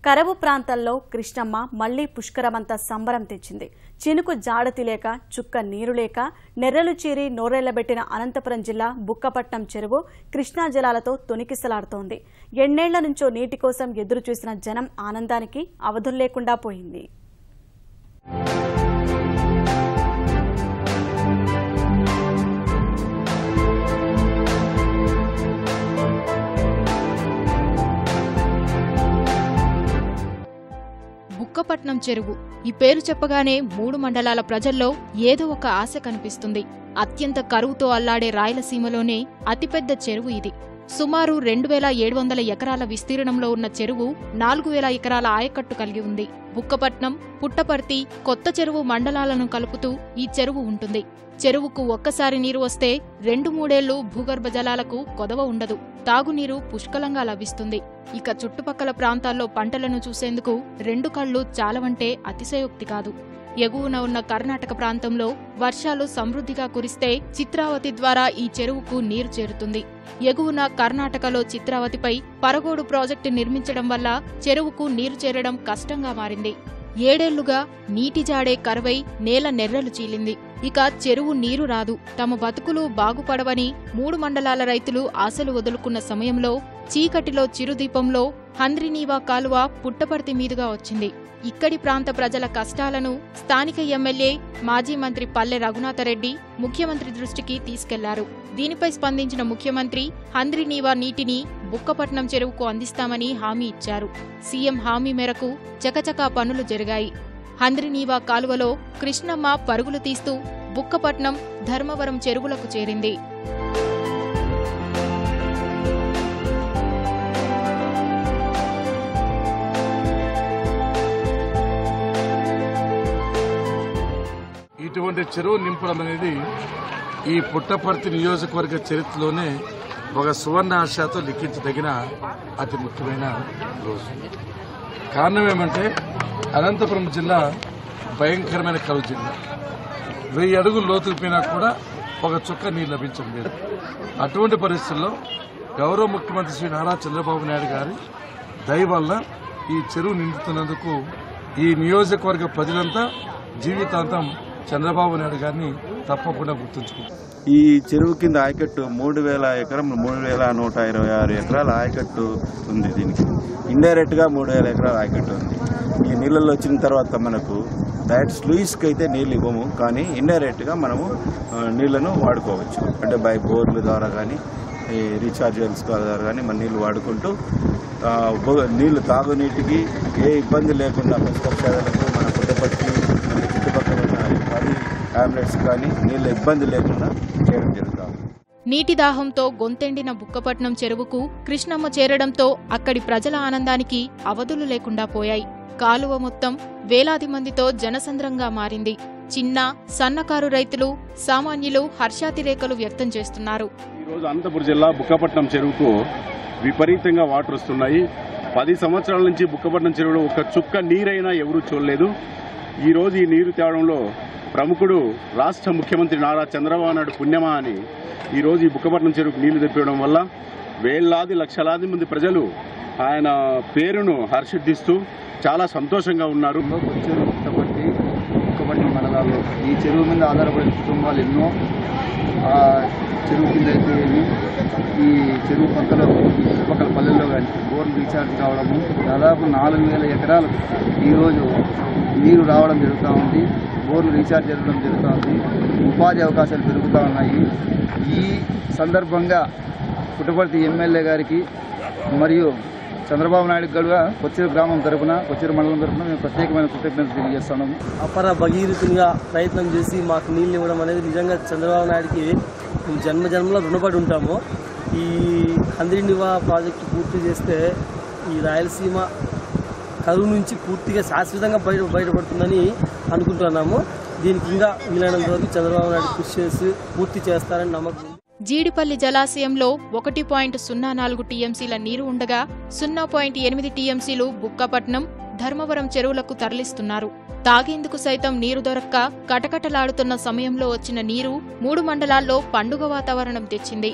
కరవు ప్రాంతాల్లో కృష్ణమ్మ మళ్లీ పుష్కరమంతా సంబరం తెచ్చింది. చినుకు జాడతి లేక, చుక్క నీరు లేక నెర్రలు చీరి నోరెళ్లబెట్టిన అనంతపురం జిల్లా బుక్కపట్నం చెరువు కృష్ణా జలాలతో తొణికిసలాడుతోంది. ఎన్నేళ్ల నుంచో నీటి కోసం ఎదురు చూసిన జనం ఆనందానికి అవధులు లేకుండా పోయింది. బుక్కపట్నం చెరువు ఈ పేరు చెప్పగానే 3 మండలాల ప్రజల్లో ఏదో ఒక ఆశ కనిపిస్తుంది. అత్యంత కరువుతో అల్లాడే రాయలసీమలోనే అతిపెద్ద చెరువు ఇది. సుమారు 2700 ఎకరాల విస్తీర్ణంలో ఉన్న చెరువు 4000 ఎకరాల ఆయకట్టు కలిగి ఉంది. బుక్కపట్నం, పుట్టపర్తి, కొత్త చెరువు మండలాలను కలుపుతూ ఈ చెరువు ఉంటుంది. చెరువుకు ఒక్కసారి నీరు వస్తే 2-3 ఏళ్లు భూగర్భ జలాలకు కొదవ ఉండదు. తాగునీరు పుష్కలంగా లభిస్తుంది. ఇక చుట్టుపక్కల ప్రాంతాల్లో పంటలను చూసేందుకు 2 కళ్లు చాలవంటే అతిశయోక్తి కాదు. ఎగువన ఉన్న కర్ణాటక ప్రాంతంలో వర్షాలు సమృద్ధిగా కురిస్తే చిత్రావతి ద్వారా ఈ చెరువుకు నీరు చేరుతుంది. ఎగువన కర్ణాటకలో చిత్రావతిపై పరగోడు ప్రాజెక్టు నిర్మించడం వల్ల చెరువుకు నీరు చేరడం కష్టంగా మారింది. 7 ఏళ్లుగా నీటి జాడే కరువై నేల నెర్రలు చీలింది. ఇక చెరువు నీరు రాదు, తమ బతుకులు బాగుపడవని 3 మండలాల రైతులు ఆశలు వదులుకున్న సమయంలో చీకటిలో చిరుదీపంలో హంద్రినీవా కాలువ పుట్టపర్తి మీదుగా వచ్చింది. ఇక్కడి ప్రాంత ప్రజల కష్టాలను స్థానిక ఎమ్మెల్యే, మాజీ మంత్రి పల్లె రఘునాథరెడ్డి ముఖ్యమంత్రి దృష్టికి తీసుకెళ్లారు. దీనిపై స్పందించిన ముఖ్యమంత్రి హంద్రినీవా నీటిని బుక్కపట్నం చెరువుకు అందిస్తామని హామీ ఇచ్చారు. సీఎం హామీ మేరకు చకచకా పనులు జరిగాయి. హంద్రినీవా కాలువలో కృష్ణమ్మ పరుగులు తీస్తూ బుక్కపట్నం, ధర్మవరం చెరువులకు చేరింది. ఇటువంటి చెరువు నింపడం అనేది ఈ పుట్టపర్తి నియోజకవర్గ చరిత్రలోనే ఒక సువర్ణ ఆశతో లిఖించదగిన అతి ముఖ్యమైన రోజు. కారణం ఏమంటే అనంతపురం జిల్లా భయంకరమైన కరువు జిల్లా. 1000 అడుగులు లోతుకు పోయినా కూడా ఒక చుక్క నీరు లభించడం లేదు. అటువంటి పరిస్థితుల్లో గౌరవ ముఖ్యమంత్రి శ్రీ నారా చంద్రబాబు నాయుడు గారి దయ వల్ల ఈ చెరువు నిండుతున్నందుకు ఈ నియోజకవర్గ ప్రజలంతా జీవితాంతం చంద్రబాబు నాయుడు గారిని తప్పకుండా గుర్తుంచుకుంటారు. ఈ చెరువు కింద ఆయకట్టు 3000 ఎకరం 3126 ఎకరాల ఆయకట్టు ఉంది. దీనికి ఇండైరెక్ట్ గా 3000 ఎకరాల ఆయకట్టు ఉంది. ఈ నీళ్ళల్లో వచ్చిన తర్వాత మనకు డైరెక్ట్ స్లూయిస్కి అయితే నీళ్ళు ఇవ్వము, కానీ ఇండైరెక్ట్ గా మనము నీళ్లను వాడుకోవచ్చు. అంటే బై బోర్ల ద్వారా కానీ ఈ రీఛార్జ్ వెల్స్ ద్వారా కానీ మన నీళ్లు వాడుకుంటూ నీళ్లు తాగునీటికి ఏ ఇబ్బంది లేకుండా పశుపక్షాదులకు మన పుట్టపర్తి చుట్టుపక్కల ఉన్న 10 టాబ్లెట్స్ కానీ నీళ్ళ ఇబ్బంది లేకుండా చేయడం జరుగుతాం. నీటి దాహంతో గొంతెండిన బుక్కపట్నం చెరువుకు కృష్ణమ్మ చేరడంతో అక్కడి ప్రజల ఆనందానికి అవధులు లేకుండా పోయాయి. కాలువ మొత్తం వేలాది మందితో జనసంద్రంగా మారింది. చిన్న, సన్నకారు రైతులు, సామాన్యులు హర్షాతిరేకలు వ్యక్తం చేస్తున్నారు. ఈరోజు అనంతపురం జిల్లా బుక్కపట్నం చెరువుకు విపరీతంగా వాటర్ వస్తున్నాయి. 10 సంవత్సరాల నుంచి బుక్కపట్నం చెరువులో ఒక చుక్క నీరైనా ఎవరూ చూడలేదు. ఈరోజు ఈ నీరు తేవడంలో ప్రముఖుడు రాష్ట్ర ముఖ్యమంత్రి నారా చంద్రబాబు నాయుడు పుణ్యమా అని ఈరోజు ఈ బుక్కపట్నం చెరువుకు నీళ్లు తెప్పివ్వడం వల్ల వేలాది లక్షలాది మంది ప్రజలు ఆయన పేరును హర్షిద్దిస్తూ చాలా సంతోషంగా ఉన్నారు. బుక్కపట్నం మండలాల్లో ఈ చెరువు మీద ఆధారపడిన కుటుంబాలు ఎన్నో. చెరువు కింద అయితే ఈ చెరువు పక్కలో చుట్టుపక్కల పల్లెల్లో కానీ బోర్లు రీఛార్జ్ కావడము, దాదాపు 4000 ఎకరాలు ఈరోజు నీరు రావడం జరుగుతూ ఉంది. బోర్లు రీఛార్జ్ జరగడం జరుగుతూ ఉంది. ఉపాధి అవకాశాలు పెరుగుతూ ఉన్నాయి. ఈ సందర్భంగా పుట్టపర్తి ఎమ్మెల్యే గారికి మరియు చంద్రబాబు నాయుడు గడుగా కొచ్చేరు గ్రామం తరఫున, కొచ్చేరు మండలం తరఫున మేము ప్రత్యేకమైన కృతజ్ఞతలు తెలియజేస్తున్నాము. అపర భగీరథునిగా ప్రయత్నం చేసి మాకు నీళ్ళు ఇవ్వడం అనేది నిజంగా చంద్రబాబు నాయుడికి జన్మలో రుణపడి ఉంటాము. ఈ హంద్రినీవా ప్రాజెక్టు పూర్తి చేస్తే ఈ రాయలసీమ కరువు నుంచి పూర్తిగా శాశ్వతంగా బయటపడుతుందని అనుకుంటున్నాము. దీనికి ఇంకా వీలైనంత వరకు చంద్రబాబు నాయుడు కృషి చేసి పూర్తి చేస్తారని నమ్మకం. జీడిపల్లి జలాశయంలో 1.04 టీఎంసీల నీరు ఉండగా 0.8 టీఎంసీలు బుక్కపట్నం, ధర్మవరం చెరువులకు తరలిస్తున్నారు. తాగేందుకు సైతం నీరు దొరక్క కటకటలాడుతున్న సమయంలో వచ్చిన నీరు 3 మండలాల్లో పండుగ వాతావరణం తెచ్చింది.